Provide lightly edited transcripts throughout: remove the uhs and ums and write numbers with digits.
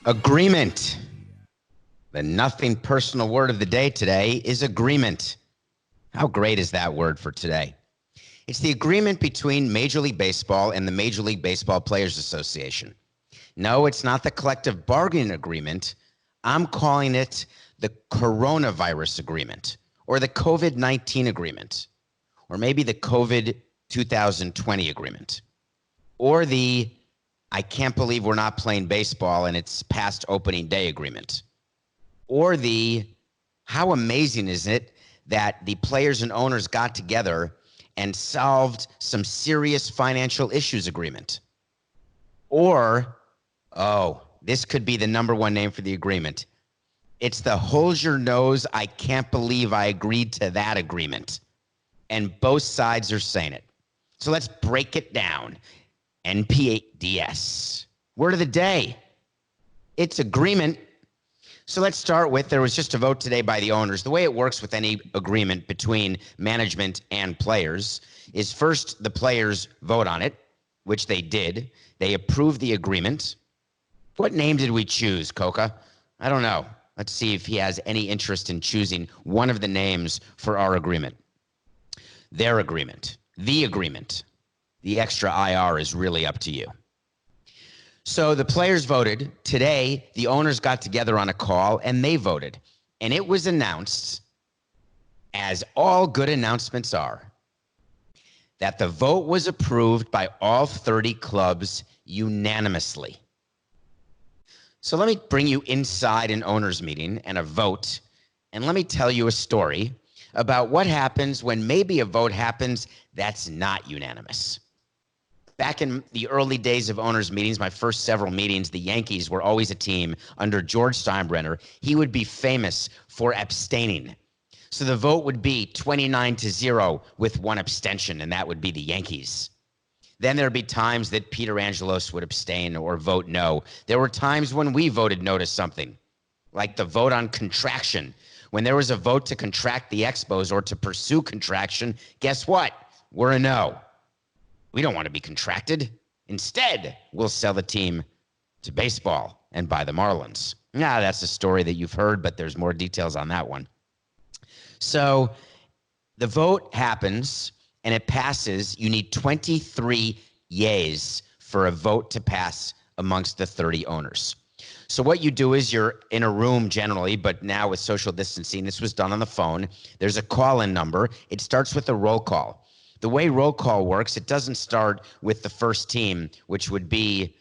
Agreement. The nothing personal word of the day today is agreement. How great is that word for today? It's the agreement between Major League Baseball and the Major League Baseball Players Association. No, it's not the collective bargaining agreement. I'm calling it the coronavirus agreement, or the COVID-19 agreement, or maybe the COVID 2020 agreement, or the I can't believe we're not playing baseball and it's past opening day agreement, or the how amazing is it that the players and owners got together and solved some serious financial issues agreement, or, oh, this could be the number one name for the agreement. It's the hold your nose, I can't believe I agreed to that agreement. And both sides are saying it. So let's break it down. NPDS. Word of the day. It's agreement. So let's start with, there was just a vote today by the owners. The way it works with any agreement between management and players is first the players vote on it, which they did. They approved the agreement. What name did we choose, Coca? I don't know. Let's see if he has any interest in choosing one of the names for our agreement. Their agreement. The agreement. The extra IR is really up to you. So the players voted. Today, the owners got together on a call and they voted. And it was announced, as all good announcements are, that the vote was approved by all 30 clubs unanimously. So let me bring you inside an owners meeting and a vote, and let me tell you a story about what happens when maybe a vote happens that's not unanimous. Back in the early days of owners meetings, my first several meetings, the Yankees were always a team under George Steinbrenner. He would be famous for abstaining. So the vote would be 29-0 with one abstention, and that would be the Yankees. Then there'd be times that Peter Angelos would abstain or vote no. There were times when we voted no to something, like the vote on contraction. When there was a vote to contract the Expos or to pursue contraction, guess what? We're a no. We don't want to be contracted. Instead, we'll sell the team to baseball and buy the Marlins. Nah, that's a story that you've heard, but there's more details on that one. So the vote happens and it passes. You need 23 yays for a vote to pass amongst the 30 owners. So what you do is you're in a room generally, but now with social distancing, this was done on the phone. There's a call-in number. It starts with a roll call. The way roll call works, it doesn't start with the first team, which would be,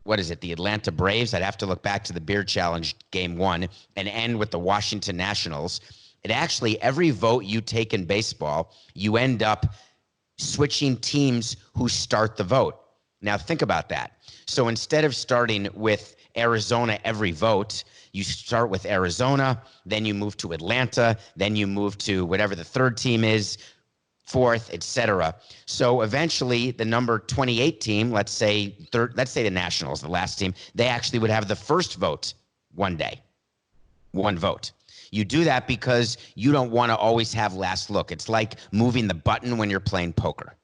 what is it, the Atlanta Braves? I'd have to look back to the Beard Challenge game 1 and end with the Washington Nationals. It actually, every vote you take in baseball, you end up switching teams who start the vote. Now think about that. So instead of starting with Arizona every vote, you start with Arizona, then you move to Atlanta, then you move to whatever the third team is, fourth, etc. So eventually the number 28 team, let's say the Nationals, the last team, they actually would have the first vote one day, one vote. You do that because you don't want to always have last look. It's like moving the button when you're playing poker.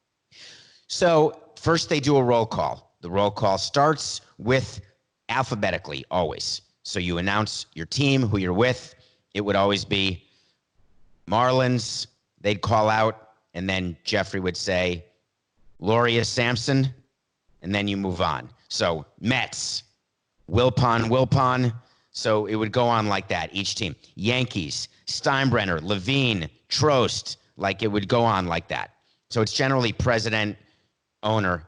So first they do a roll call. The roll call starts with alphabetically always. So you announce your team, who you're with. It would always be Marlins. They'd call out, and then Jeffrey would say, Louis Samson, and then you move on. So Mets, Wilpon. So it would go on like that, each team. Yankees, Steinbrenner, Levine, Trost, like it would go on like that. So it's generally president, owner.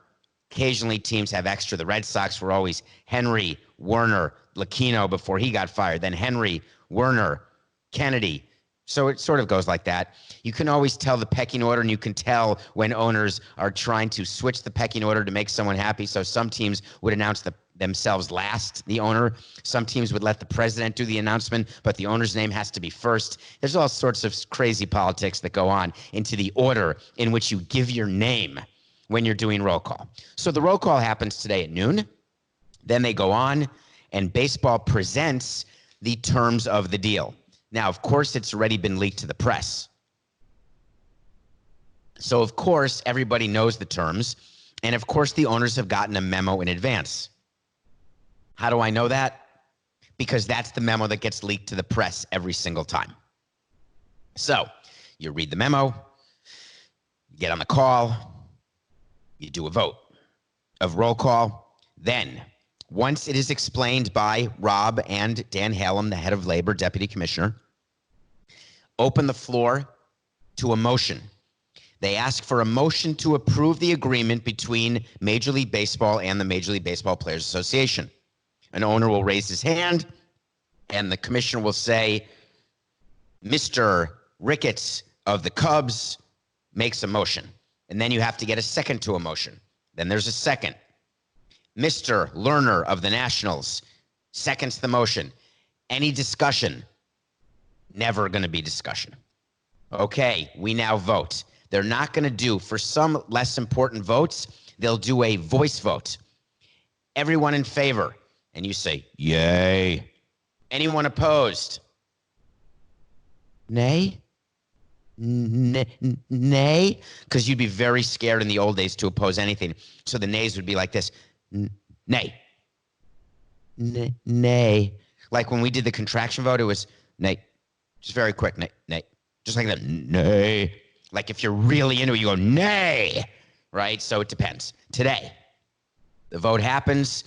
Occasionally teams have extra. The Red Sox were always Henry, Werner, Lucchino before he got fired. Then Henry, Werner, Kennedy. So it sort of goes like that. You can always tell the pecking order, and you can tell when owners are trying to switch the pecking order to make someone happy. So some teams would announce themselves last, the owner. Some teams would let the president do the announcement, but the owner's name has to be first. There's all sorts of crazy politics that go on into the order in which you give your name when you're doing roll call. So the roll call happens today at noon. Then they go on, and baseball presents the terms of the deal. Now, of course, it's already been leaked to the press. So, of course, everybody knows the terms. And, of course, the owners have gotten a memo in advance. How do I know that? because that's the memo that gets leaked to the press every single time. So you read the memo, you get on the call, you do a vote of roll call. Then, once it is explained by Rob and Dan Hallam, the head of labor, deputy commissioner, open the floor to a motion. They ask for a motion to approve the agreement between Major League Baseball and the Major League Baseball Players Association. An owner will raise his hand, and the commissioner will say, Mr. Ricketts of the Cubs makes a motion. And then you have to get a second to a motion. Then there's a second. Mr. Lerner of the Nationals seconds the motion. Any discussion? Never going to be discussion. Okay, we now vote. They're not going to do, for some less important votes, they'll do a voice vote. Everyone in favor. And you say, yay. Anyone opposed? Nay? Nay? Because you'd be very scared in the old days to oppose anything. So the nays would be like this. Nay. Nay. Like when we did the contraction vote, it was nay. Just very quick. Nay. Nay. Just like that. Nay. Like if you're really into it, you go, nay. Right? So it depends. Today, the vote happens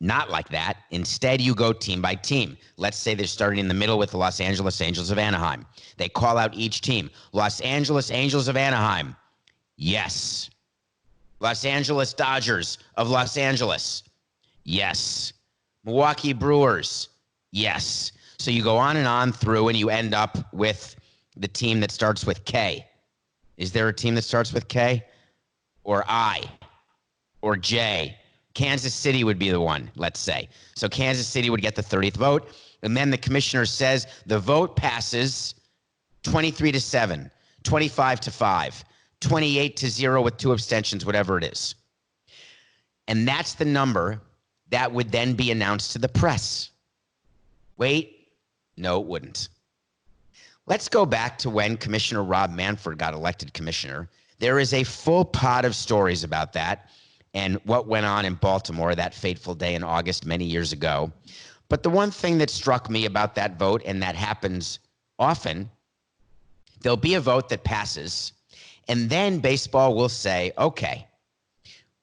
not like that. Instead, you go team by team. Let's say they're starting in the middle with the Los Angeles Angels of Anaheim. They call out each team. Los Angeles Angels of Anaheim. Yes. Los Angeles Dodgers of Los Angeles. Yes. Milwaukee Brewers. Yes. So you go on through and you end up with the team that starts with K. Is there a team that starts with K? Or I? Or J? Kansas City would be the one, let's say. So Kansas City would get the 30th vote. And then the commissioner says the vote passes 23-7, 25-5, 28-0 with 2 abstentions, whatever it is. And that's the number that would then be announced to the press. Wait, no, it wouldn't. Let's go back to when Commissioner Rob Manfred got elected commissioner. There is a full pot of stories about that and what went on in Baltimore that fateful day in August many years ago. But the one thing that struck me about that vote, and that happens often, there'll be a vote that passes, and then baseball will say, okay,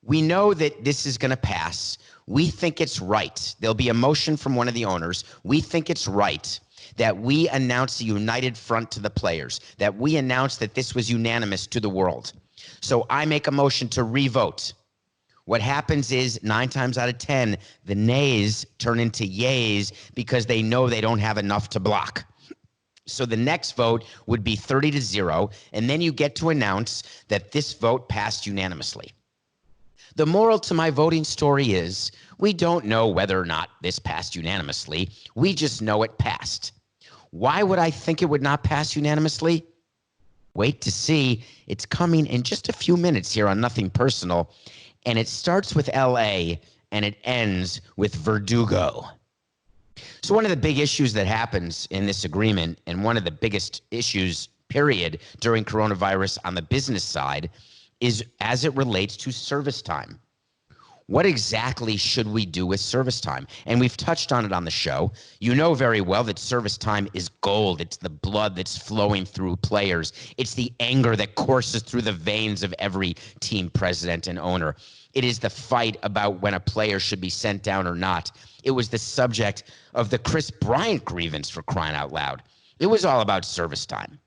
we know that this is going to pass. We think it's right. There'll be a motion from one of the owners. We think it's right that we announce a united front to the players, that we announce that this was unanimous to the world. So I make a motion to re-vote. What happens is 9 times out of 10, the nays turn into yays because they know they don't have enough to block. So the next vote would be 30-0, and then you get to announce that this vote passed unanimously. The moral to my voting story is we don't know whether or not this passed unanimously. We just know it passed. Why would I think it would not pass unanimously? Wait to see. It's coming in just a few minutes here on Nothing Personal. And it starts with LA and it ends with Verdugo. So one of the big issues that happens in this agreement, and one of the biggest issues, period, during coronavirus on the business side, is as it relates to service time. What exactly should we do with service time? And we've touched on it on the show. You know very well that service time is gold. It's the blood that's flowing through players. It's the anger that courses through the veins of every team president and owner. It is the fight about when a player should be sent down or not. It was the subject of the Chris Bryant grievance, for crying out loud. It was all about service time.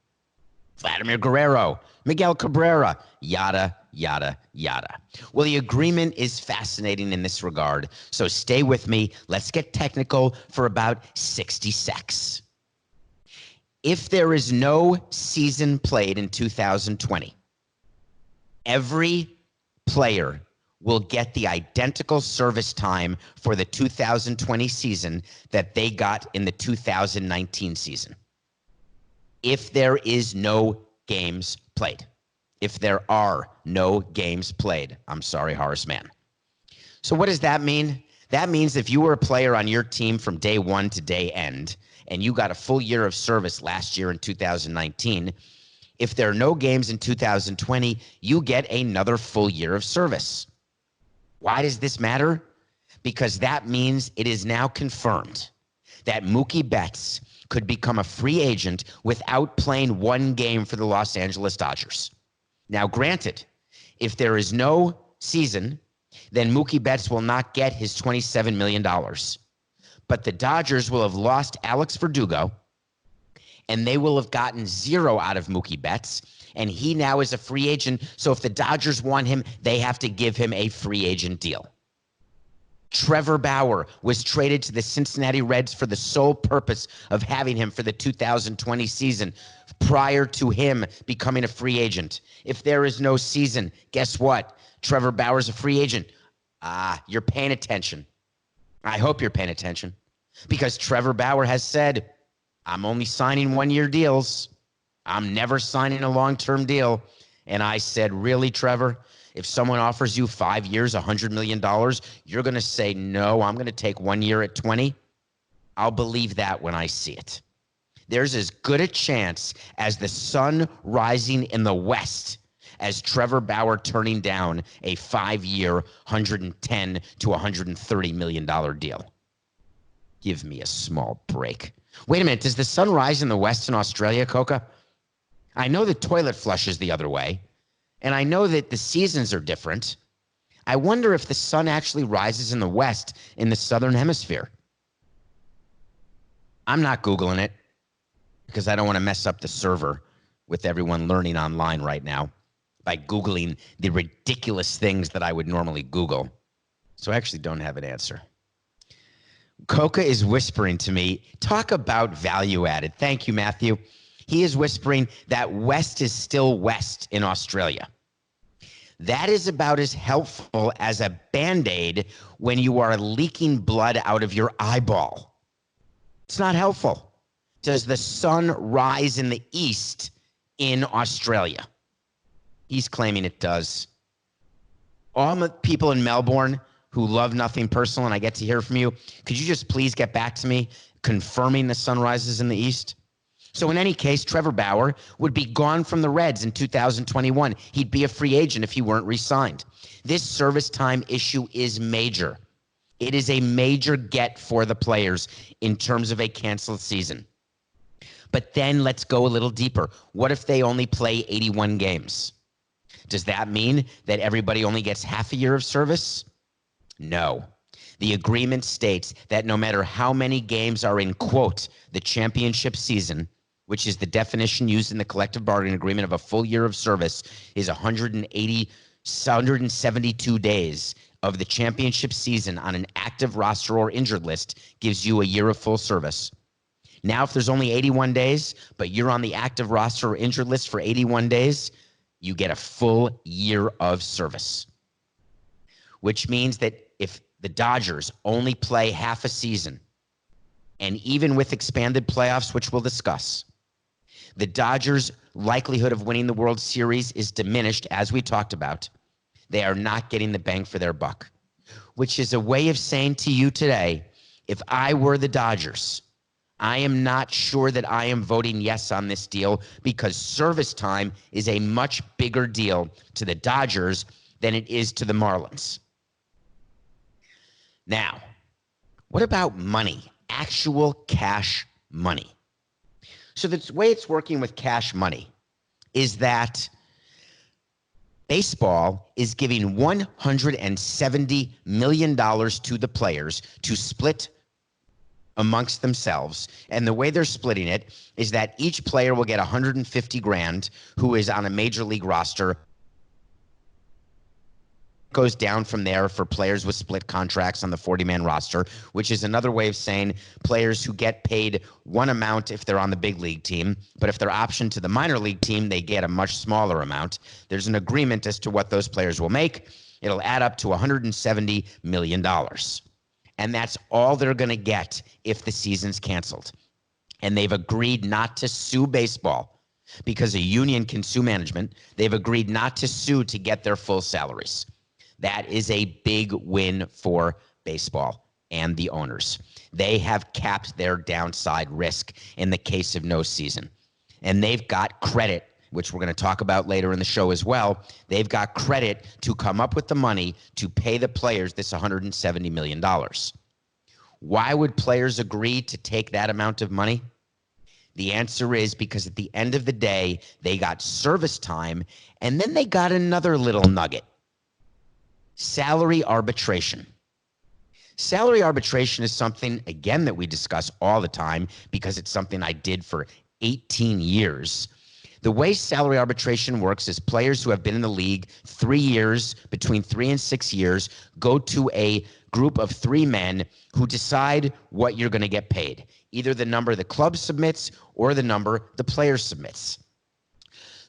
Vladimir Guerrero, Miguel Cabrera, yada, yada, yada. Well, the agreement is fascinating in this regard, so stay with me. Let's get technical for about 60 secs. If there is no season played in 2020, every player will get the identical service time for the 2020 season that they got in the 2019 season. If there is no games played. If there are no games played. I'm sorry, Horace Mann. So what does that mean? That means if you were a player on your team from day one to day end, and you got a full year of service last year in 2019, if there are no games in 2020, you get another full year of service. Why does this matter? Because that means it is now confirmed that Mookie Betts could become a free agent without playing one game for the Los Angeles Dodgers. Now, granted, if there is no season, then Mookie Betts will not get his $27 million. But the Dodgers will have lost Alex Verdugo, and they will have gotten zero out of Mookie Betts, and he now is a free agent. So if the Dodgers want him, they have to give him a free agent deal. Trevor Bauer was traded to the Cincinnati Reds for the sole purpose of having him for the 2020 season prior to him becoming a free agent. If there is no season, guess what? Trevor Bauer's a free agent. You're paying attention. I hope you're paying attention, because Trevor Bauer has said, I'm only signing one-year deals. I'm never signing a long-term deal. And I said, really, Trevor? If someone offers you 5 years, $100 million, you're going to say, no, I'm going to take 1 year at 20? I'll believe that when I see it. There's as good a chance as the sun rising in the west as Trevor Bauer turning down a 5-year, $110 to $130 million deal. Give me a small break. Wait a minute, does the sun rise in the west in Australia, Coca? I know the toilet flushes the other way, and I know that the seasons are different. I wonder if the sun actually rises in the west in the southern hemisphere. I'm not Googling it because I don't want to mess up the server with everyone learning online right now by Googling the ridiculous things that I would normally Google. So I actually don't have an answer. Coca is whispering to me, talk about value added. Thank you, Matthew. He is whispering that west is still west in Australia. That is about as helpful as a Band-Aid when you are leaking blood out of your eyeball. It's not helpful. Does the sun rise in the east in Australia? He's claiming it does. All the people in Melbourne who love nothing personal, and I get to hear from you, could you just please get back to me confirming the sun rises in the east? So in any case, Trevor Bauer would be gone from the Reds in 2021. He'd be a free agent if he weren't re-signed. This service time issue is major. It is a major get for the players in terms of a canceled season. But then let's go a little deeper. What if they only play 81 games? Does that mean that everybody only gets half a year of service? No. The agreement states that no matter how many games are in, quote, the championship season, which is the definition used in the collective bargaining agreement of a full year of service, is 172 days of the championship season on an active roster or injured list gives you a year of full service. Now, if there's only 81 days, but you're on the active roster or injured list for 81 days, you get a full year of service, which means that if the Dodgers only play half a season, and even with expanded playoffs, which we'll discuss, the Dodgers' likelihood of winning the World Series is diminished, as we talked about. They are not getting the bang for their buck, which is a way of saying to you today, if I were the Dodgers, I am not sure that I am voting yes on this deal, because service time is a much bigger deal to the Dodgers than it is to the Marlins. Now, what about money? Actual cash money. So the way it's working with cash money is that baseball is giving $170 million to the players to split amongst themselves. And the way they're splitting it is that each player will get $150,000 who is on a major league roster. Goes down from there for players with split contracts on the 40-man roster, which is another way of saying players who get paid one amount if they're on the big league team, but if they're optioned to the minor league team, they get a much smaller amount. There's an agreement as to what those players will make. It'll add up to $170 million. And that's all they're going to get if the season's canceled. And they've agreed not to sue baseball because a union can sue management. They've agreed not to sue to get their full salaries. That is a big win for baseball and the owners. They have capped their downside risk in the case of no season. And they've got credit, which we're going to talk about later in the show as well. They've got credit to come up with the money to pay the players this $170 million. Why would players agree to take that amount of money? The answer is because at the end of the day, they got service time, and then they got another little nugget. Salary arbitration. Salary arbitration is something, again, that we discuss all the time because it's something I did for 18 years. The way salary arbitration works is players who have been in the league 3 years, between 3 and 6 years, go to a group of 3 men who decide what you're going to get paid, either the number the club submits or the number the player submits.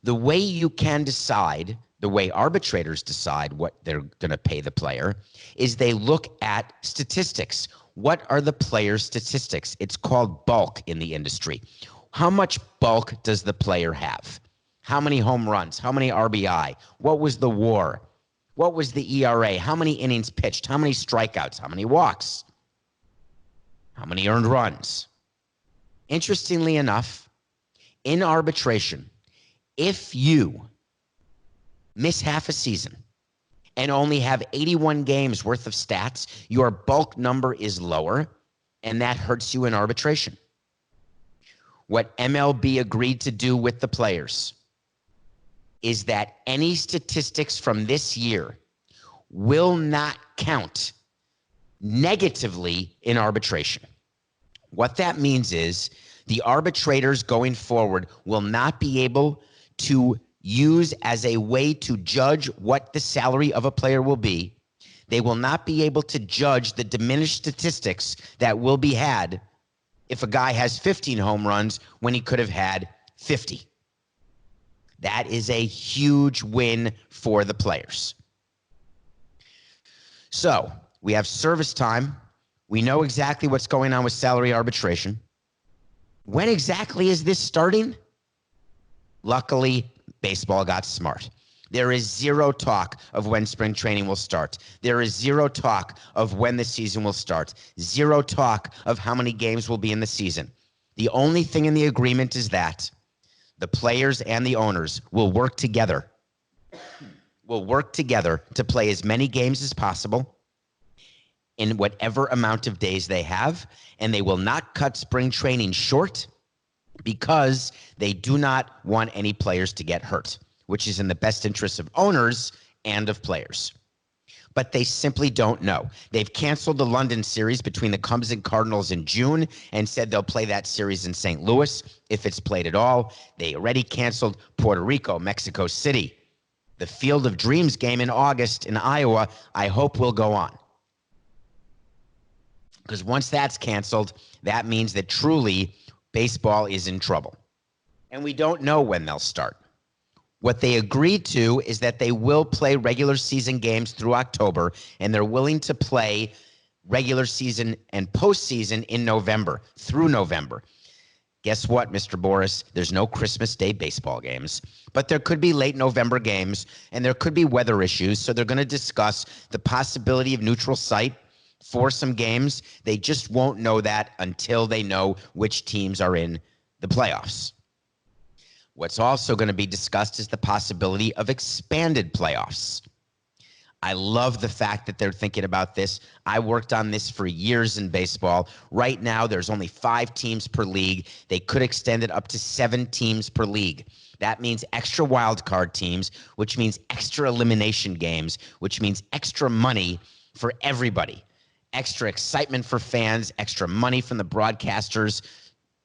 The way you can decide, the way arbitrators decide what they're going to pay the player, is they look at statistics. What are the player's statistics? It's called bulk in the industry. How much bulk does the player have? How many home runs? How many RBI? What was the WAR? What was the ERA? How many innings pitched? How many strikeouts? How many walks? How many earned runs? Interestingly enough, in arbitration, if you miss half a season and only have 81 games worth of stats, your bulk number is lower, and that hurts you in arbitration. What MLB agreed to do with the players is that any statistics from this year will not count negatively in arbitration. What that means is the arbitrators going forward will not be able to use as a way to judge what the salary of a player will be. They will not be able to judge the diminished statistics that will be had if a guy has 15 home runs when he could have had 50. That is a huge win for the players. So we have service time. We know exactly what's going on with salary arbitration. When exactly is this starting? Luckily, baseball got smart. There is zero talk of when spring training will start. There is zero talk of when the season will start. Zero talk of how many games will be in the season. The only thing in the agreement is that the players and the owners will work together to play as many games as possible in whatever amount of days they have, and they will not cut spring training short because they do not want any players to get hurt, which is in the best interest of owners and of players. But they simply don't know. They've canceled the London series between the Cubs and Cardinals in June and said they'll play that series in St. Louis if it's played at all. They already canceled Puerto Rico, Mexico City. The Field of Dreams game in August in Iowa, I hope will go on. Because once that's canceled, that means that truly baseball is in trouble. And we don't know when they'll start. What they agreed to is that they will play regular season games through October, and they're willing to play regular season and postseason in November, through November. Guess what, Mr. Boris? There's no Christmas Day baseball games, but there could be late November games, and there could be weather issues, so they're going to discuss the possibility of neutral site for some games. They just won't know that until they know which teams are in the playoffs. What's also going to be discussed is the possibility of expanded playoffs. I love the fact that they're thinking about this. I worked on this for years in baseball. Right now, there's only 5 teams per league. They could extend it up to 7 teams per league. That means extra wild card teams, which means extra elimination games, which means extra money for everybody. Extra excitement for fans, extra money from the broadcasters,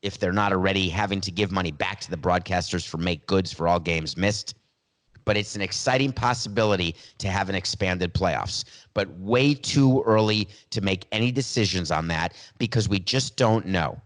if they're not already having to give money back to the broadcasters for make goods for all games missed. But it's an exciting possibility to have an expanded playoffs, but way too early to make any decisions on that because we just don't know.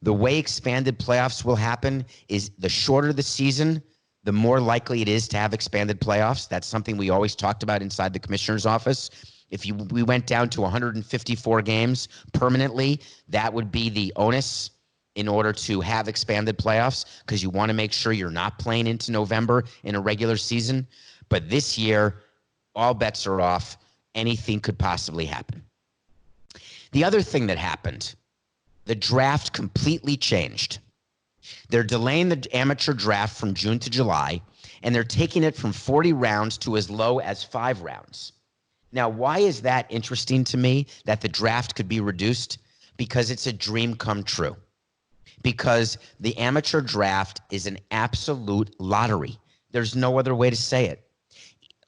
The way expanded playoffs will happen is the shorter the season, the more likely it is to have expanded playoffs. That's something we always talked about inside the commissioner's office. If we went down to 154 games permanently, that would be the onus in order to have expanded playoffs, because you want to make sure you're not playing into November in a regular season. But this year, all bets are off. Anything could possibly happen. The other thing that happened, the draft completely changed. They're delaying the amateur draft from June to July, and they're taking it from 40 rounds to as low as 5 rounds. Now, why is that interesting to me, that the draft could be reduced? Because it's a dream come true. Because the amateur draft is an absolute lottery. There's no other way to say it.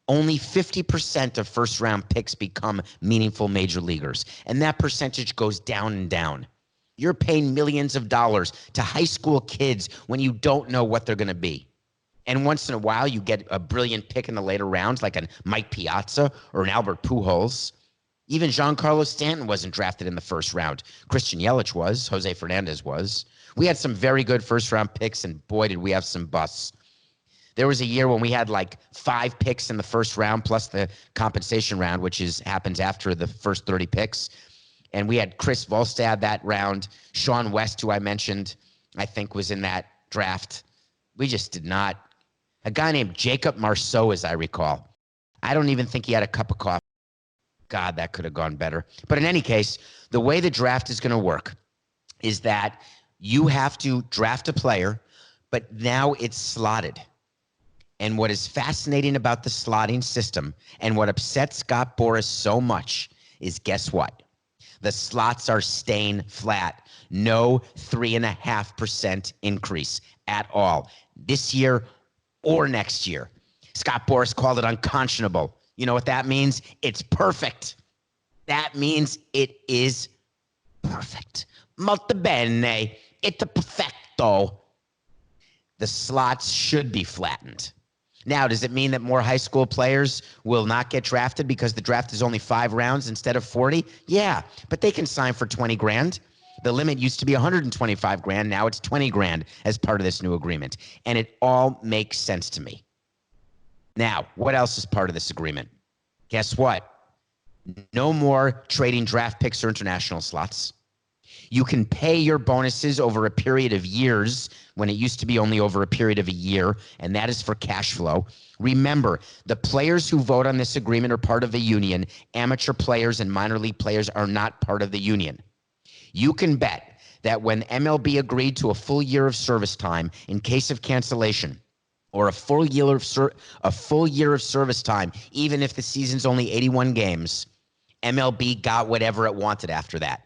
Only 50% of first-round picks become meaningful major leaguers, and that percentage goes down and down. You're paying millions of dollars to high school kids when you don't know what they're going to be. And once in a while, you get a brilliant pick in the later rounds, like a Mike Piazza or an Albert Pujols. Even Giancarlo Stanton wasn't drafted in the first round. Christian Yelich was. Jose Fernandez was. We had some very good first-round picks, and boy, did we have some busts. There was a year when we had like 5 picks in the first round plus the compensation round, which happens after the first 30 picks. And we had Chris Volstad that round. Sean West, who I mentioned, I think was in that draft. We just did not. A guy named Jacob Marceau, as I recall. I don't even think he had a cup of coffee. God, that could have gone better. But in any case, the way the draft is going to work is that you have to draft a player, but now it's slotted. And what is fascinating about the slotting system and what upsets Scott Boras so much is, guess what? The slots are staying flat. No 3.5% increase at all this year or next year. Scott Boras called it unconscionable. You know what that means? It's perfect. That means it is perfect. Molto bene. It's perfecto. The slots should be flattened. Now, does it mean that more high school players will not get drafted because the draft is only 5 rounds instead of 40? Yeah, but they can sign for 20 grand. The limit used to be 125 grand. Now it's 20 grand as part of this new agreement. And it all makes sense to me. Now, what else is part of this agreement? Guess what? No more trading draft picks or international slots. You can pay your bonuses over a period of years when it used to be only over a period of a year, and that is for cash flow. Remember, the players who vote on this agreement are part of a union. Amateur players and minor league players are not part of the union. You can bet that when MLB agreed to a full year of service time in case of cancellation, or a full year of service time, even if the season's only 81 games, MLB got whatever it wanted after that.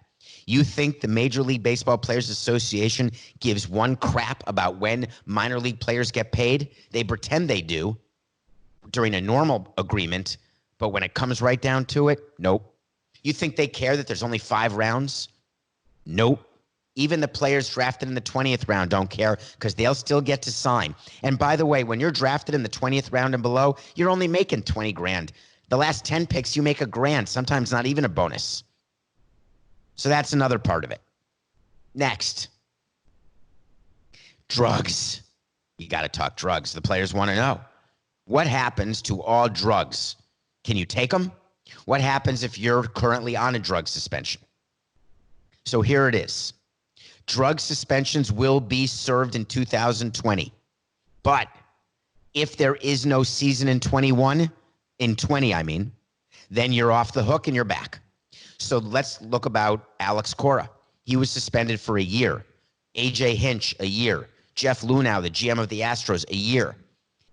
You think the Major League Baseball Players Association gives one crap about when minor league players get paid? They pretend they do during a normal agreement, but when it comes right down to it, nope. You think they care that there's only 5 rounds? Nope. Even the players drafted in the 20th round don't care because they'll still get to sign. And by the way, when you're drafted in the 20th round and below, you're only making 20 grand. The last 10 picks, you make $1 grand, sometimes not even a bonus. So that's another part of it. Next, drugs. You got to talk drugs. The players want to know. What happens to all drugs? Can you take them? What happens if you're currently on a drug suspension? So here it is. Drug suspensions will be served in 2020. But if there is no season in 20 I mean, then you're off the hook and you're back. So let's look about Alex Cora. He was suspended for a year. AJ Hinch, a year. Jeff Lunau, the GM of the Astros, a year.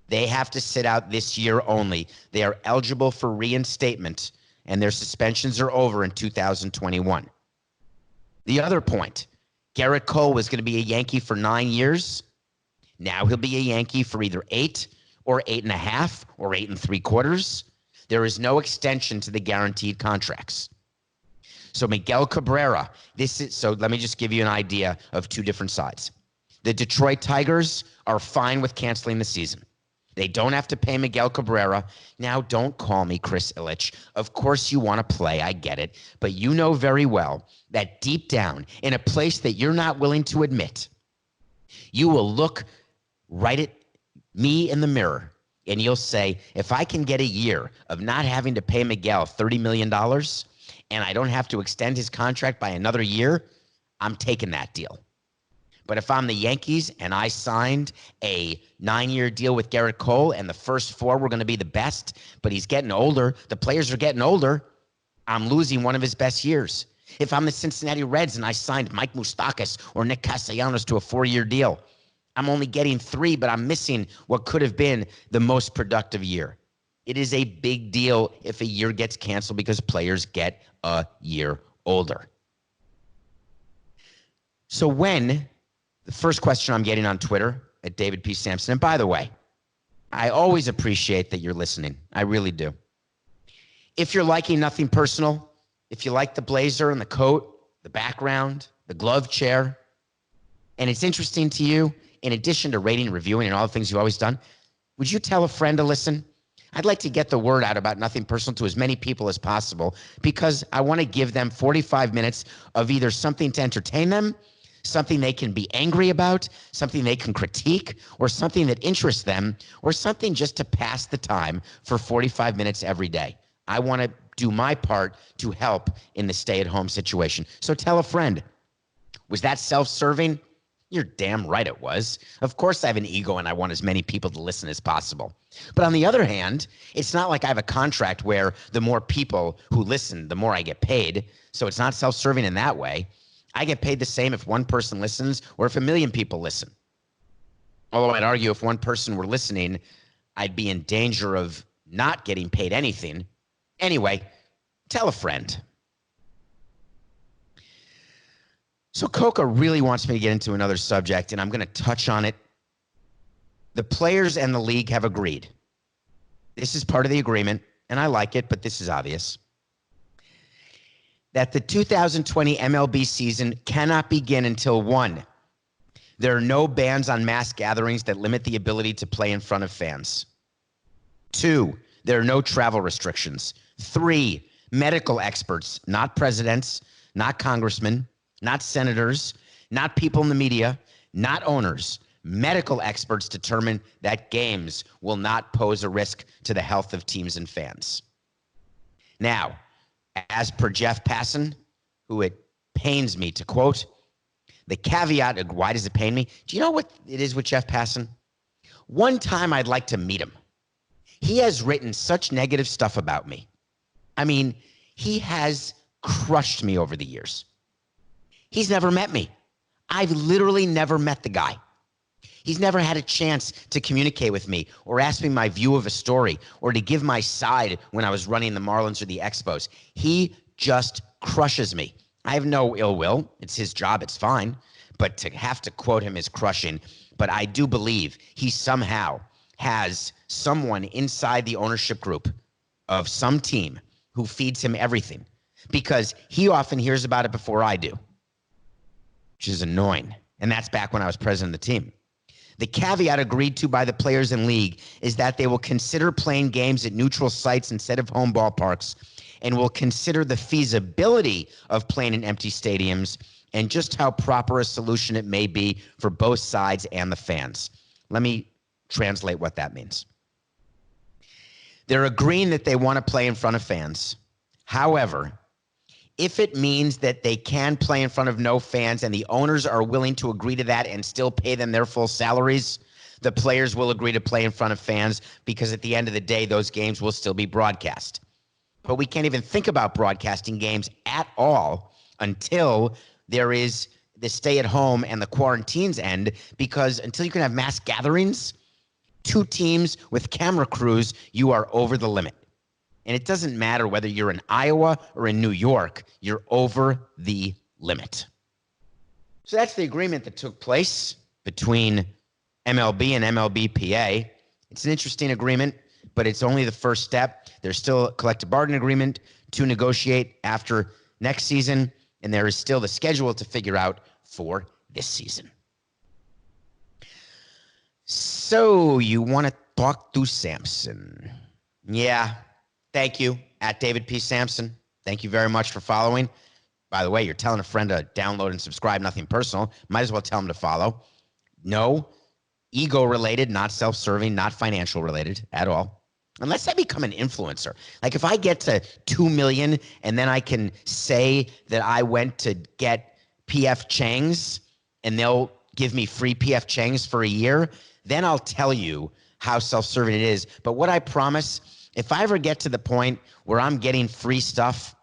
They have to sit out this year only. They are eligible for reinstatement, and their suspensions are over in 2021. The other point, Garrett Cole was going to be a Yankee for 9 years. Now he'll be a Yankee for either 8 or 8.5 or 8 3/4. There is no extension to the guaranteed contracts. So Miguel Cabrera, so let me just give you an idea of 2 different sides. The Detroit Tigers are fine with canceling the season. They don't have to pay Miguel Cabrera. Now, don't call me Chris Ilitch. Of course you want to play, I get it. But you know very well that deep down, in a place that you're not willing to admit, you will look right at me in the mirror and you'll say, if I can get a year of not having to pay Miguel $30 million and I don't have to extend his contract by another year, I'm taking that deal. But if I'm the Yankees and I signed a 9-year deal with Garrett Cole and the first 4 were going to be the best, but he's getting older, the players are getting older, I'm losing one of his best years. If I'm the Cincinnati Reds and I signed Mike Moustakas or Nick Castellanos to a 4-year deal, I'm only getting 3, but I'm missing what could have been the most productive year. It is a big deal if a year gets canceled because players get a year older. So when the first question I'm getting on Twitter at David P. Samson, and by the way, I always appreciate that you're listening. I really do. If you're liking Nothing Personal, if you like the blazer and the coat, the background, the glove chair, and it's interesting to you, in addition to rating, reviewing, and all the things you've always done, would you tell a friend to listen? I'd like to get the word out about Nothing Personal to as many people as possible because I want to give them 45 minutes of either something to entertain them, something they can be angry about, something they can critique, or something that interests them, or something just to pass the time for 45 minutes every day. I want to do my part to help in the stay-at-home situation. So tell a friend. Was that self-serving? You're damn right it was. Of course I have an ego and I want as many people to listen as possible. But on the other hand, it's not like I have a contract where the more people who listen, the more I get paid. So it's not self-serving in that way. I get paid the same if one person listens or if 1 million people listen. Although I'd argue if one person were listening, I'd be in danger of not getting paid anything. Anyway, tell a friend. So Coca really wants me to get into another subject, and I'm going to touch on it. The players and the league have agreed. This is part of the agreement, and I like it, but this is obvious. That the 2020 MLB season cannot begin until 1, there are no bans on mass gatherings that limit the ability to play in front of fans. 2, there are no travel restrictions. 3, medical experts, not presidents, not congressmen, not senators, not people in the media, not owners. Medical experts determine that games will not pose a risk to the health of teams and fans. Now, as per Jeff Passan, who it pains me to quote, the caveat, why does it pain me? Do you know what it is with Jeff Passan? One time I'd like to meet him. He has written such negative stuff about me. I mean, he has crushed me over the years. He's never met me. I've literally never met the guy. He's never had a chance to communicate with me or ask me my view of a story or to give my side when I was running the Marlins or the Expos. He just crushes me. I have no ill will. It's his job. It's fine. But to have to quote him is crushing. But I do believe he somehow has someone inside the ownership group of some team who feeds him everything because he often hears about it before I do, which is annoying. And that's back when I was president of the team. The caveat agreed to by the players and league is that they will consider playing games at neutral sites instead of home ballparks and will consider the feasibility of playing in empty stadiums and just how proper a solution it may be for both sides and the fans. Let me translate what that means. They're agreeing that they want to play in front of fans. However, if it means that they can play in front of no fans and the owners are willing to agree to that and still pay them their full salaries, the players will agree to play in front of fans because at the end of the day, those games will still be broadcast. But we can't even think about broadcasting games at all until there is the stay at home and the quarantines end, because until you can have mass gatherings, 2 teams with camera crews, you are over the limit. And it doesn't matter whether you're in Iowa or in New York, you're over the limit. So that's the agreement that took place between MLB and MLBPA. It's an interesting agreement, but it's only the first step. There's still a collective bargaining agreement to negotiate after next season, and there is still the schedule to figure out for this season. So you want to talk to Samson? Yeah. Thank you, at David P. Samson. Thank you very much for following. By the way, you're telling a friend to download and subscribe, Nothing Personal. Might as well tell them to follow. No, ego-related, not self-serving, not financial related at all. Unless I become an influencer. Like if I get to 2 million and then I can say that I went to get P.F. Chang's and they'll give me free P.F. Chang's for a year, then I'll tell you how self-serving it is. But what I promise, if I ever get to the point where I'm getting free stuff,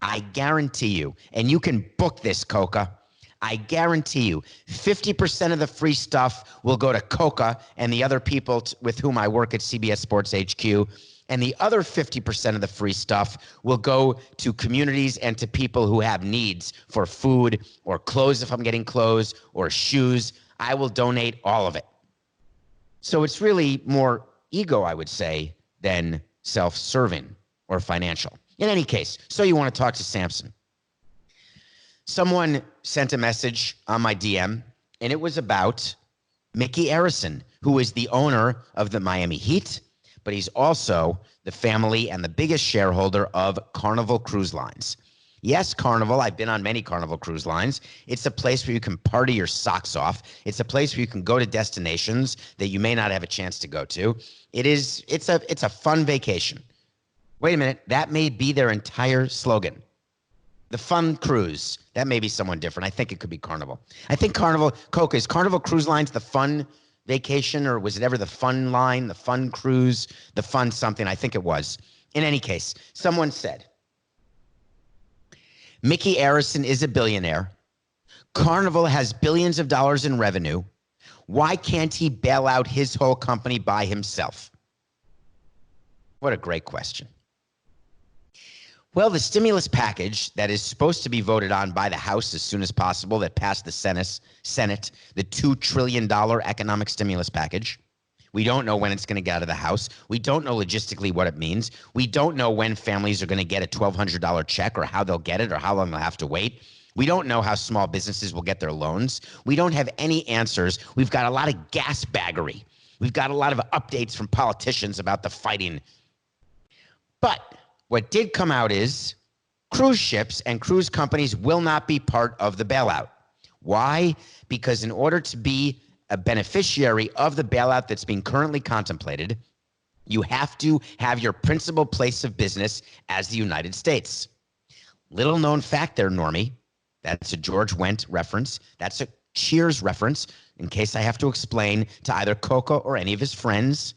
I guarantee you, and you can book this, Coca, I guarantee you 50% of the free stuff will go to Coca and the other people with whom I work at CBS Sports HQ, And the other 50% of the free stuff will go to communities and to people who have needs for food or clothes if I'm getting clothes or shoes. I will donate all of it. So it's really more ego, I would say, than self-serving or financial. In any case, so you want to talk to Samson. Someone sent a message on my DM, and it was about Mickey Arison, who is the owner of the Miami Heat, but he's also the family and the biggest shareholder of Carnival Cruise Lines. Yes, Carnival. I've been on many Carnival cruise lines. It's a place where you can party your socks off. It's a place where you can go to destinations that you may not have a chance to go to. It's a fun vacation. Wait a minute, that may be their entire slogan. The fun cruise. That may be someone different. I think it could be Carnival. I think Carnival, Coca, is Carnival Cruise Lines the fun vacation, or was it ever the fun line, the fun cruise, the fun something? I think it was. In any case, someone said, Mickey Arison is a billionaire. Carnival has billions of dollars in revenue. Why can't he bail out his whole company by himself? What a great question. Well, the stimulus package that is supposed to be voted on by the House as soon as possible, that passed the Senate, the $2 trillion economic stimulus package. We don't know when it's going to get out of the House. We don't know logistically what it means. We don't know when families are going to get a $1,200 check or how they'll get it or how long they'll have to wait. We don't know how small businesses will get their loans. We don't have any answers. We've got a lot of gasbaggery. We've got a lot of updates from politicians about the fighting. But what did come out is cruise ships and cruise companies will not be part of the bailout. Why? Because in order to be a beneficiary of the bailout that's being currently contemplated, you have to have your principal place of business as the United States. Little known fact there, Normie. That's a George Wendt reference. That's a Cheers reference, in case I have to explain to either Coco or any of his friends.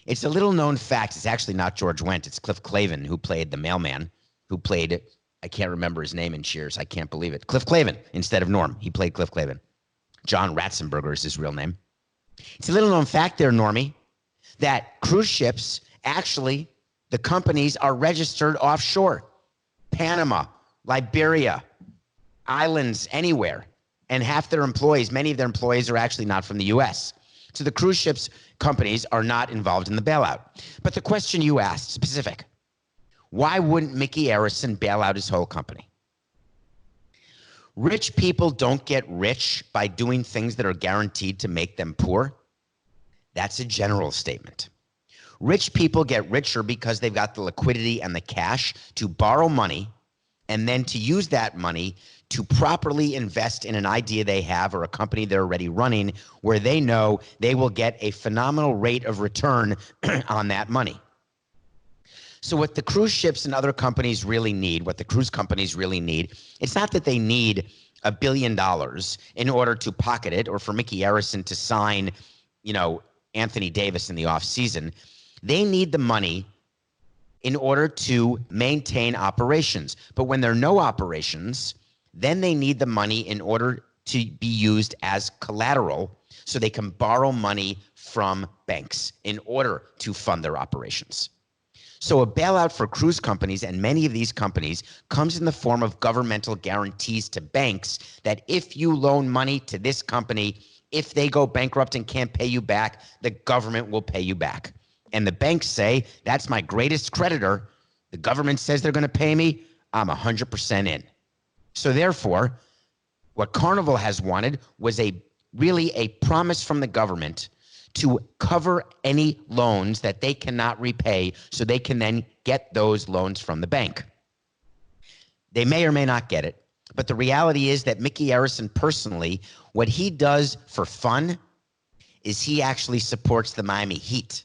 It's a little known fact. It's actually not George Wendt. It's Cliff Clavin, who played the mailman, who played, I can't remember his name in Cheers. I can't believe it. Cliff Clavin instead of Norm. He played Cliff Clavin. John Ratzenberger is his real name. It's a little known fact there, Normie, that cruise ships, actually, the companies are registered offshore. Panama, Liberia, islands, anywhere. And half their employees, many of their employees are actually not from the U.S. So the cruise ships companies are not involved in the bailout. But the question you asked, specific, why wouldn't Mickey Arison bail out his whole company? Rich people don't get rich by doing things that are guaranteed to make them poor. That's a general statement. Rich people get richer because they've got the liquidity and the cash to borrow money and then to use that money to properly invest in an idea they have or a company they're already running where they know they will get a phenomenal rate of return on that money. So what the cruise ships and other companies really need, what the cruise companies really need, it's not that they need $1 billion in order to pocket it or for Mickey Arison to sign, Anthony Davis in the offseason. They need the money in order to maintain operations. But when there are no operations, then they need the money in order to be used as collateral so they can borrow money from banks in order to fund their operations. So a bailout for cruise companies and many of these companies comes in the form of governmental guarantees to banks that if you loan money to this company, if they go bankrupt and can't pay you back, the government will pay you back. And the banks say, that's my greatest creditor. The government says they're going to pay me. I'm 100% in. So therefore, what Carnival has wanted was really a promise from the government to cover any loans that they cannot repay so they can then get those loans from the bank. They may or may not get it, but the reality is that Mickey Arison personally, what he does for fun is he actually supports the Miami Heat.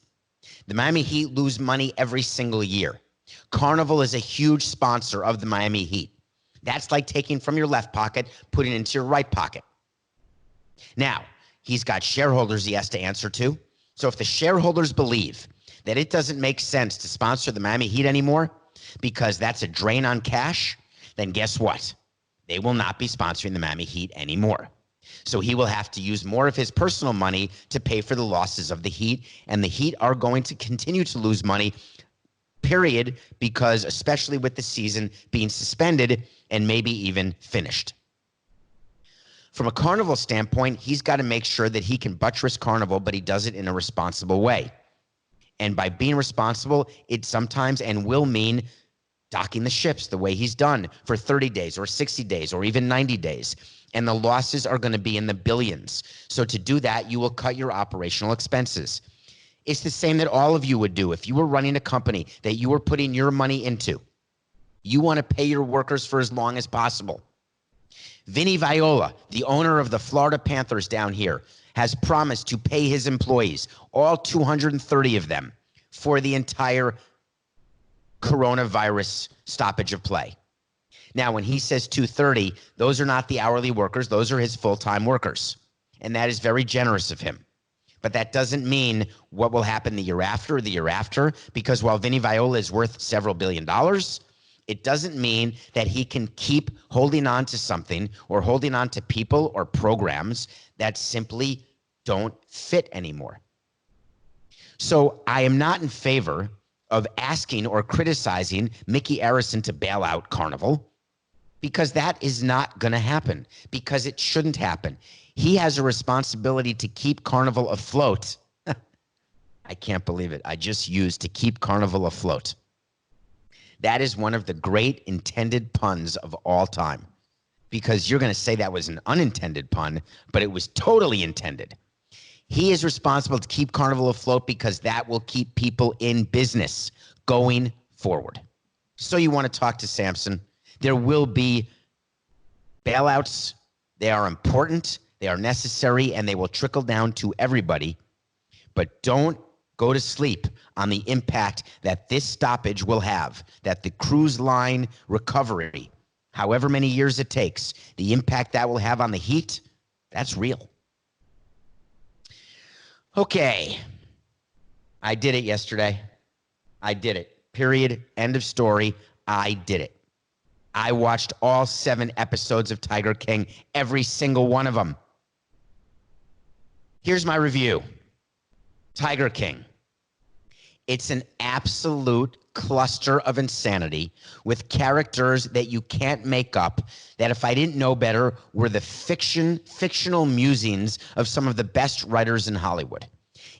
The Miami Heat lose money every single year. Carnival is a huge sponsor of the Miami Heat. That's like taking from your left pocket, putting it into your right pocket. Now, he's got shareholders he has to answer to. So if the shareholders believe that it doesn't make sense to sponsor the Miami Heat anymore because that's a drain on cash, then guess what? They will not be sponsoring the Miami Heat anymore. So he will have to use more of his personal money to pay for the losses of the Heat, and the Heat are going to continue to lose money, period, because especially with the season being suspended and maybe even finished. From a Carnival standpoint, he's got to make sure that he can buttress Carnival, but he does it in a responsible way. And by being responsible, it sometimes and will mean docking the ships the way he's done for 30 days or 60 days or even 90 days. And the losses are going to be in the billions. So to do that, you will cut your operational expenses. It's the same that all of you would do. If you were running a company that you were putting your money into, you want to pay your workers for as long as possible. Vinny Viola, the owner of the Florida Panthers down here, has promised to pay his employees, all 230 of them, for the entire coronavirus stoppage of play. Now, when he says 230, those are not the hourly workers. Those are his full-time workers. And that is very generous of him. But that doesn't mean what will happen the year after or the year after, because while Vinny Viola is worth several $billion, it doesn't mean that he can keep holding on to something or holding on to people or programs that simply don't fit anymore. So I am not in favor of asking or criticizing Mickey Arison to bail out Carnival, because that is not going to happen, because it shouldn't happen. He has a responsibility to keep Carnival afloat. I can't believe it. I just used to keep Carnival afloat. That is one of the great intended puns of all time, because you're going to say that was an unintended pun, but it was totally intended. He is responsible to keep Carnival afloat because that will keep people in business going forward. So you want to talk to Samson. There will be bailouts. They are important, they are necessary, and they will trickle down to everybody. But don't go to sleep on the impact that this stoppage will have, that the cruise line recovery, however many years it takes, the impact that will have on the Heat, that's real. Okay. I did it yesterday. I did it. Period. End of story. I did it. I watched all 7 episodes of Tiger King, every single one of them. Here's my review. Tiger King. It's an absolute cluster of insanity with characters that you can't make up, that if I didn't know better, were the fictional musings of some of the best writers in Hollywood.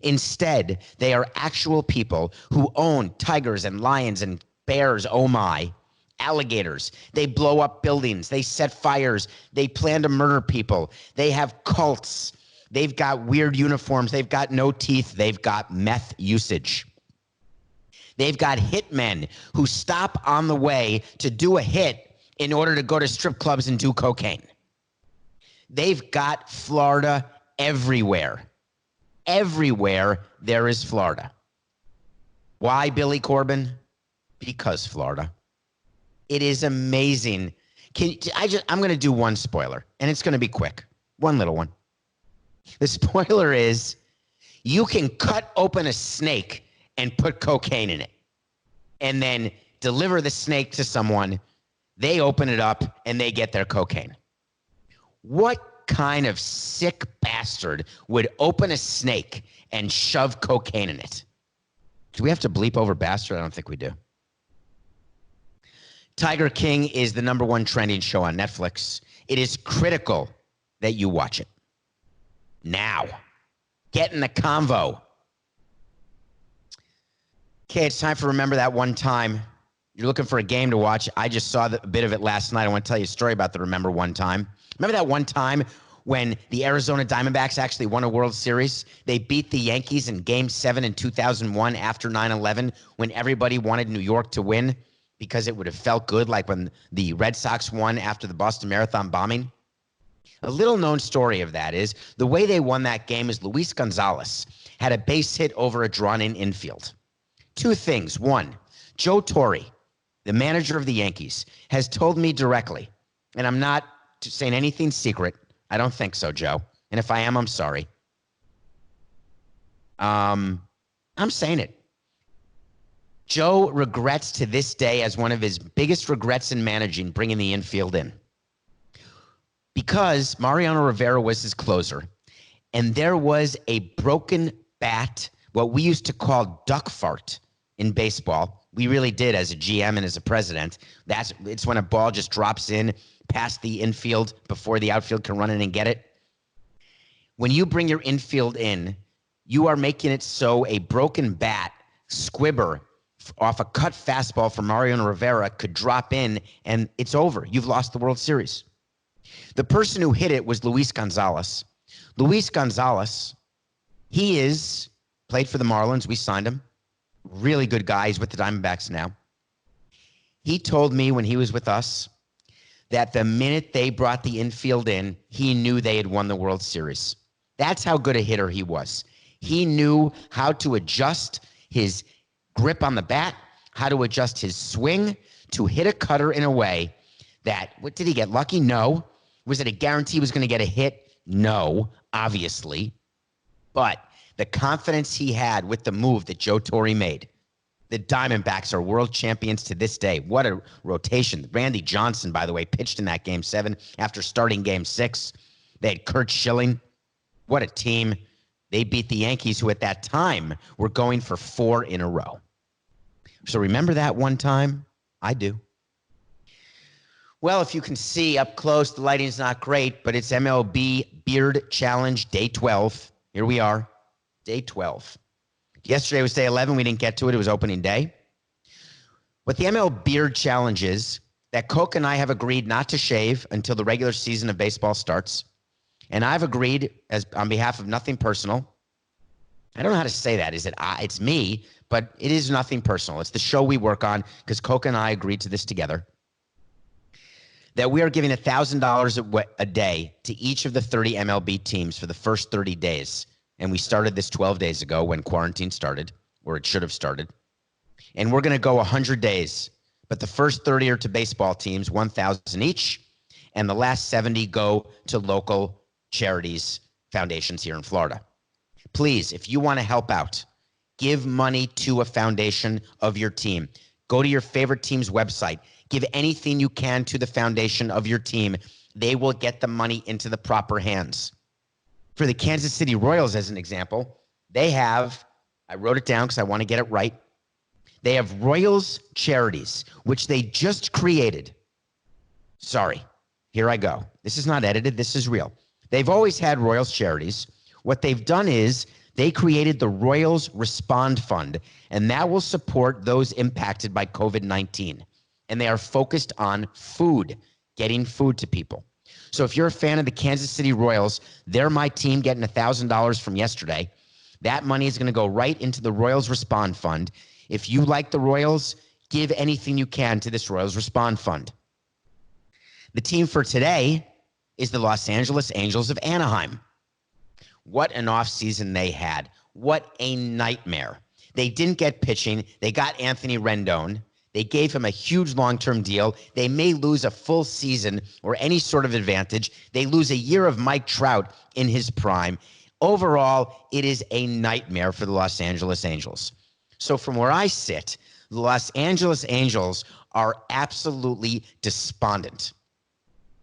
Instead, they are actual people who own tigers and lions and bears, oh my, alligators. They blow up buildings. They set fires. They plan to murder people. They have cults. They've got weird uniforms. They've got no teeth. They've got meth usage. They've got hitmen who stop on the way to do a hit in order to go to strip clubs and do cocaine. They've got Florida everywhere. Everywhere there is Florida. Why Billy Corbin? Because Florida. It is amazing. I'm going to do one spoiler, and it's going to be quick. One little one. The spoiler is you can cut open a snake and put cocaine in it and then deliver the snake to someone. They open it up and they get their cocaine. What kind of sick bastard would open a snake and shove cocaine in it? Do we have to bleep over bastard? I don't think we do. Tiger King is the #1 trending show on Netflix. It is critical that you watch it. Now, get in the convo. Okay, it's time for Remember That One Time. You're looking for a game to watch. I just saw a bit of it last night. I want to tell you a story about the Remember One Time. Remember that one time when the Arizona Diamondbacks actually won a World Series? They beat the Yankees in Game 7 in 2001 after 9/11 when everybody wanted New York to win because it would have felt good, like when the Red Sox won after the Boston Marathon bombing. A little known story of that is the way they won that game is Louis Gonzalez had a base hit over a drawn-in infield. 2 things. 1, Joe Torre, the manager of the Yankees, has told me directly, and I'm not saying anything secret. I don't think so, Joe. And if I am, I'm sorry. I'm saying it. Joe regrets to this day, as one of his biggest regrets in managing, bringing the infield in. because Mariano Rivera was his closer, and there was a broken bat, what we used to call duck fart in baseball. We really did as a GM and as a president. It's when a ball just drops in past the infield before the outfield can run in and get it. When you bring your infield in, you are making it so a broken bat, squibber, off a cut fastball from Mariano Rivera could drop in, and it's over. You've lost the World Series. The person who hit it was Luis Gonzalez. Luis Gonzalez, played for the Marlins. We signed him. Really good guy. He's with the Diamondbacks now. He told me when he was with us that the minute they brought the infield in, he knew they had won the World Series. That's how good a hitter he was. He knew how to adjust his grip on the bat, how to adjust his swing to hit a cutter in a way that, what did he get lucky? No. Was it a guarantee he was going to get a hit? No, obviously. But the confidence he had with the move that Joe Torre made. The Diamondbacks are world champions to this day. What a rotation. Randy Johnson, by the way, pitched in that Game 7 after starting Game 6. They had Curt Schilling. What a team. They beat the Yankees, who at that time were going for 4 in a row. So remember that one time? I do. Well, if you can see up close, the lighting's not great, but it's MLBeard Challenge Day 12. Here we are, Day 12. Yesterday was Day 11. We didn't get to it. It was opening day. What the MLBeard Challenge is that Coke and I have agreed not to shave until the regular season of baseball starts. And I've agreed, as on behalf of Nothing Personal. I don't know how to say that. It's me, but it is nothing personal. It's the show we work on because Coke and I agreed to this together. That we are giving $1,000 a day to each of the 30 MLB teams for the first 30 days. And we started this 12 days ago when quarantine started, or it should have started. And we're going to go 100 days. But the first 30 are to baseball teams, 1,000 each. And the last 70 go to local charities, foundations here in Florida. Please, if you want to help out, give money to a foundation of your team. Go to your favorite team's website. Give anything you can to the foundation of your team. They will get the money into the proper hands. For the Kansas City Royals, as an example, they have, I wrote it down because I want to get it right. They have Royals Charities, which they just created. Sorry, here I go. This is not edited. This is real. They've always had Royals Charities. What they've done is they created the Royals Respond Fund, and that will support those impacted by COVID-19. And they are focused on food, getting food to people. So if you're a fan of the Kansas City Royals, they're my team getting $1,000 from yesterday. That money is going to go right into the Royals Respond Fund. If you like the Royals, give anything you can to this Royals Respond Fund. The team for today is the Los Angeles Angels of Anaheim. What an offseason they had. What a nightmare. They didn't get pitching. They got Anthony Rendon. They gave him a huge long-term deal. They may lose a full season or any sort of advantage. They lose a year of Mike Trout in his prime. Overall, it is a nightmare for the Los Angeles Angels. So from where I sit, the Los Angeles Angels are absolutely despondent.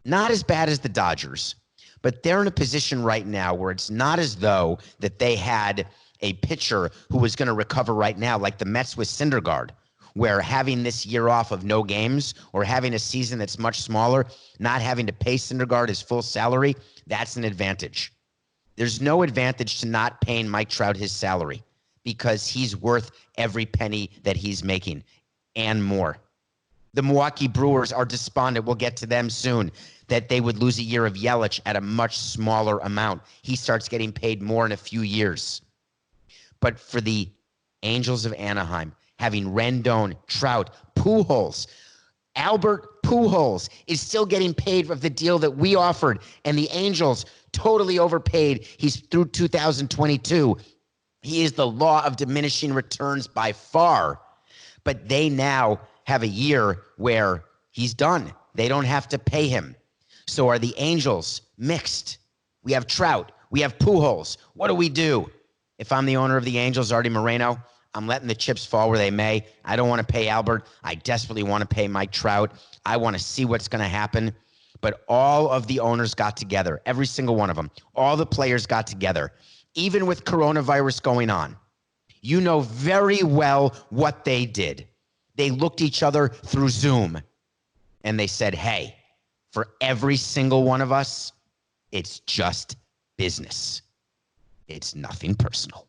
Not as bad as the Dodgers, but they're in a position right now where it's not as though that they had a pitcher who was going to recover right now, like the Mets with Syndergaard, where having this year off of no games or having a season that's much smaller, not having to pay Syndergaard his full salary, that's an advantage. There's no advantage to not paying Mike Trout his salary because he's worth every penny that he's making and more. The Milwaukee Brewers are despondent. We'll get to them soon. That they would lose a year of Yelich at a much smaller amount. He starts getting paid more in a few years. But for the Angels of Anaheim, having Rendon, Trout, Pujols, Albert Pujols is still getting paid of the deal that we offered, and the Angels totally overpaid. He's through 2022. He is the law of diminishing returns by far. But they now have a year where he's done. They don't have to pay him. So are the Angels mixed? We have Trout. We have Pujols. What do we do? If I'm the owner of the Angels, Artie Moreno, I'm letting the chips fall where they may. I don't want to pay Albert. I desperately want to pay Mike Trout. I want to see what's going to happen. But all of the owners got together, every single one of them. All the players got together, even with coronavirus going on. You know very well what they did. They looked each other through Zoom and they said, hey, for every single one of us, it's just business. It's nothing personal.